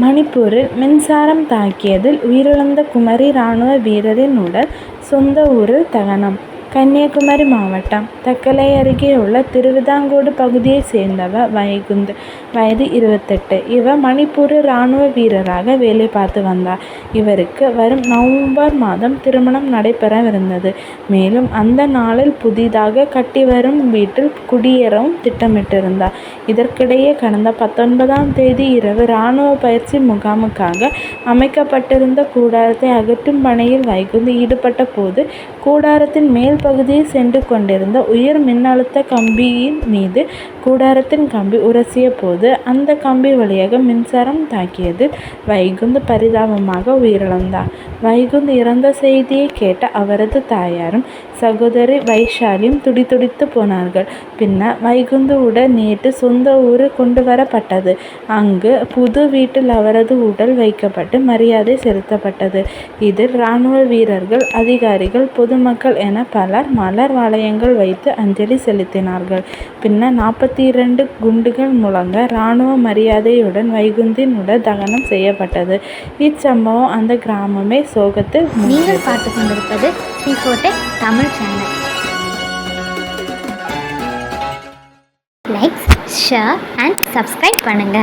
மணிப்பூரில் மின்சாரம் தாக்கியதில் உயிரிழந்த குமரி இராணுவ வீரரின் உடல் சொந்த ஊரில் தகனம். கன்னியாகுமரி மாவட்டம் தக்கலை அருகே உள்ள திருவிதாங்கோடு பகுதியைச் சேர்ந்தவர் வைகுந்த், வயது 28. இவர் மணிப்பூரில் இராணுவ வீரராக வேலை பார்த்து வந்தார். இவருக்கு வரும் நவம்பர் மாதம் திருமணம் நடைபெறவிருந்தது. மேலும் அந்த நாளில் புதிதாக கட்டி வரும் வீட்டில் குடியேறவும் திட்டமிட்டிருந்தார். இதற்கிடையே கடந்த 19ஆம் தேதி இரவு இராணுவ பயிற்சி முகாமுக்காக அமைக்கப்பட்டிருந்த கூடாரத்தை அகற்றும் பணியில் வைகுந்த் ஈடுபட்ட போது கூடாரத்தின் மேல் பகுதியில் சென்று கொண்டிருந்த உயர் மின்னழுத்த கம்பியின் மீது கூடாரத்தின் கம்பி உரசிய போது அந்த கம்பி வழியாக மின்சாரம் தாக்கியதில் வைகுந்த் பரிதாபமாக உயிரிழந்தார். வைகுந்த் இறந்த செய்தியை கேட்ட அவரது தாயாரும் சகோதரி வைஷாலியும் துடிதுடித்து போனார்கள். பின்னர் வைகுந்த் உடல் நேற்று சொந்த ஊர் கொண்டு வரப்பட்டது. அங்கு புது வீட்டில் அவரது உடல் வைக்கப்பட்டு மரியாதை செலுத்தப்பட்டது. இதில் இராணுவ வீரர்கள், அதிகாரிகள், பொதுமக்கள் என பலர் மலர் வளையங்கள் வைத்து அஞ்சலி செலுத்தினார்கள். பின்னர் 42 குண்டுகள் முழங்க இராணுவ மரியாதையுடன் வைகுந்தின் உடல் தகனம் செய்யப்பட்டது. இச்சம்பவம் அந்த கிராமமே சோகத்தில் மூழ்கியது. நீங்கள் பார்த்துக் கொண்டிருப்பது C4Tech Tamil channel. Like, share and subscribe பண்ணுங்க.